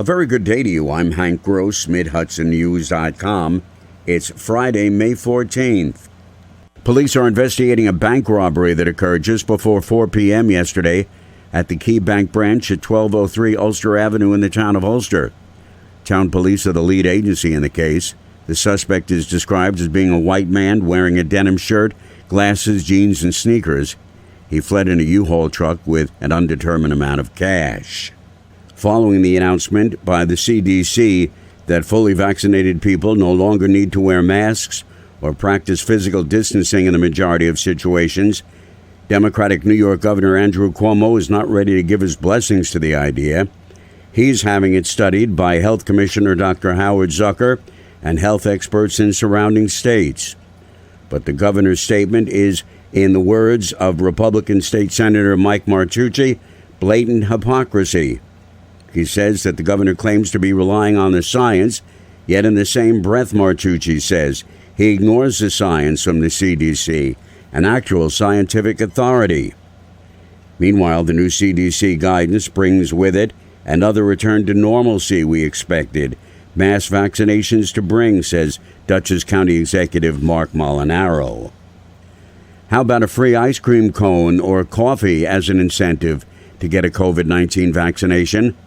A very good day to you. I'm Hank Gross, Mid-Hudson It's Friday, May 14th. Police are investigating a bank robbery that occurred just before 4 p.m. yesterday at the Key Bank branch at 1203 Ulster Avenue in the town of Ulster. Town police are the lead agency in the case. The suspect is described as being a white man wearing a denim shirt, glasses, jeans, and sneakers. He fled in a U-Haul truck with an undetermined amount of cash. Following the announcement by the CDC that fully vaccinated people no longer need to wear masks or practice physical distancing in the majority of situations, Democratic New York Governor Andrew Cuomo is not ready to give his blessings to the idea. He's having it studied by Health Commissioner Dr. Howard Zucker and health experts in surrounding states. But the governor's statement is, in the words of Republican State Senator Mike Martucci, blatant hypocrisy. He says that the governor claims to be relying on the science, yet in the same breath, Martucci says he ignores the science from the CDC, an actual scientific authority. Meanwhile, the new CDC guidance brings with it another return to normalcy we expected, mass vaccinations to bring, says Dutchess County Executive Mark Molinaro. How about a free ice cream cone or coffee as an incentive to get a COVID-19 vaccination?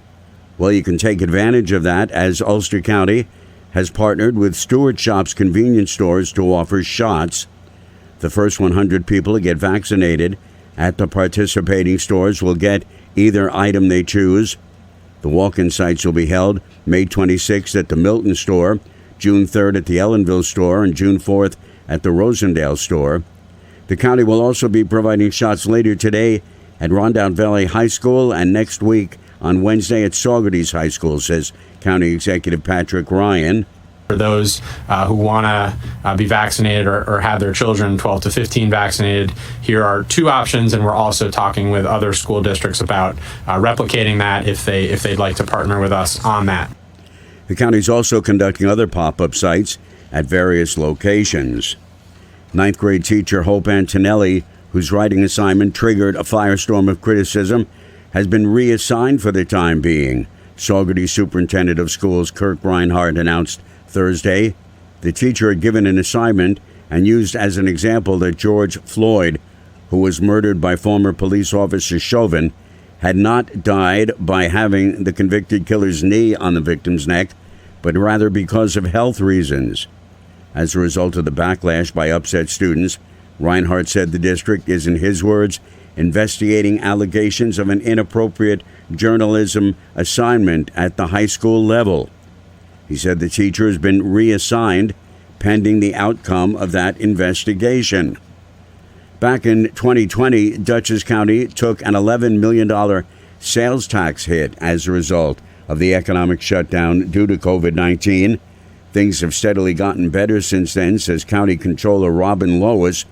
Well, you can take advantage of that as Ulster County has partnered with Stewart Shop's convenience stores to offer shots. The first 100 people to get vaccinated at the participating stores will get either item they choose. The walk-in sites will be held May 26th at the Milton store, June 3rd at the Ellenville store, and June 4th at the Rosendale store. The county will also be providing shots later today at Rondout Valley High School and next week on Wednesday at Saugerties High School, says County Executive Patrick Ryan. For those who want to be vaccinated or have their children 12 to 15 vaccinated, here are two options, and we're also talking with other school districts about replicating that if they'd like to partner with us on that. The county is also conducting other pop-up sites at various locations. Ninth grade teacher Hope Antonelli, whose writing assignment triggered a firestorm of criticism, has been reassigned for the time being. Saugerties Superintendent of Schools Kirk Reinhardt announced Thursday the teacher had given an assignment and used as an example that George Floyd, who was murdered by former police officer Chauvin, had not died by having the convicted killer's knee on the victim's neck, but rather because of health reasons. As a result of the backlash by upset students, Reinhardt said the district is, in his words, investigating allegations of an inappropriate journalism assignment at the high school level. He said the teacher has been reassigned pending the outcome of that investigation. Back in 2020, Dutchess County took an $11 million sales tax hit as a result of the economic shutdown due to COVID-19. Things have steadily gotten better since then, says County Controller Robin Lois,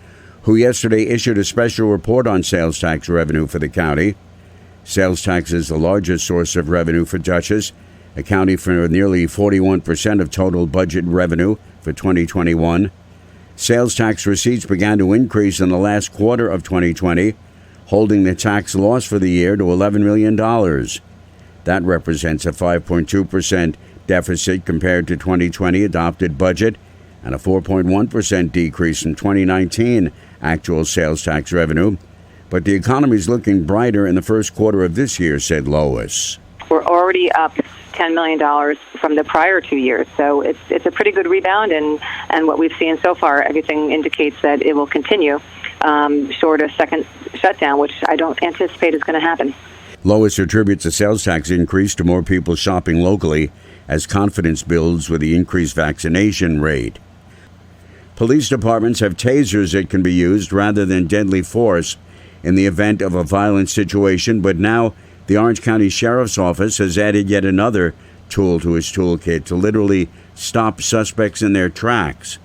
who yesterday issued a special report on sales tax revenue for the county. Sales tax is the largest source of revenue for Dutchess, accounting for nearly 41% of total budget revenue for 2021. Sales tax receipts began to increase in the last quarter of 2020, holding the tax loss for the year to $11 million. That represents a 5.2% deficit compared to 2020 adopted budget and a 4.1% decrease in 2019 actual sales tax revenue. But the economy is looking brighter in the first quarter of this year, said Lois. We're already up $10 million from the prior 2 years, so it's a pretty good rebound, and what we've seen so far, everything indicates that it will continue, short of second shutdown, which I don't anticipate is going to happen. Lois attributes the sales tax increase to more people shopping locally as confidence builds with the increased vaccination rate. Police departments have tasers that can be used rather than deadly force in the event of a violent situation, but now the Orange County Sheriff's Office has added yet another tool to his toolkit to literally stop suspects in their tracks.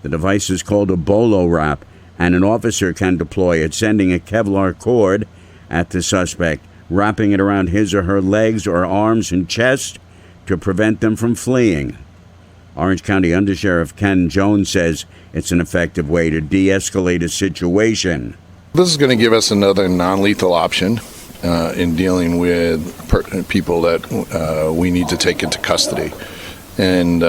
The device is called a bolo wrap, and an officer can deploy it, sending a Kevlar cord at the suspect, wrapping it around his or her legs or arms and chest to prevent them from fleeing. Orange County Undersheriff Ken Jones says it's an effective way to de-escalate a situation. This is going to give us another non-lethal option in dealing with people that we need to take into custody. And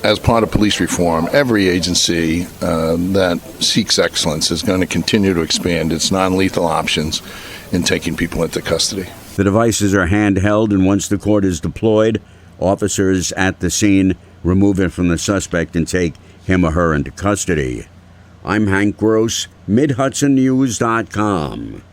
as part of police reform, every agency that seeks excellence is going to continue to expand its non-lethal options in taking people into custody. The devices are handheld, and once the cord is deployed, officers at the scene remove it from the suspect and take him or her into custody. I'm Hank Gross, Mid-Hudson News.com.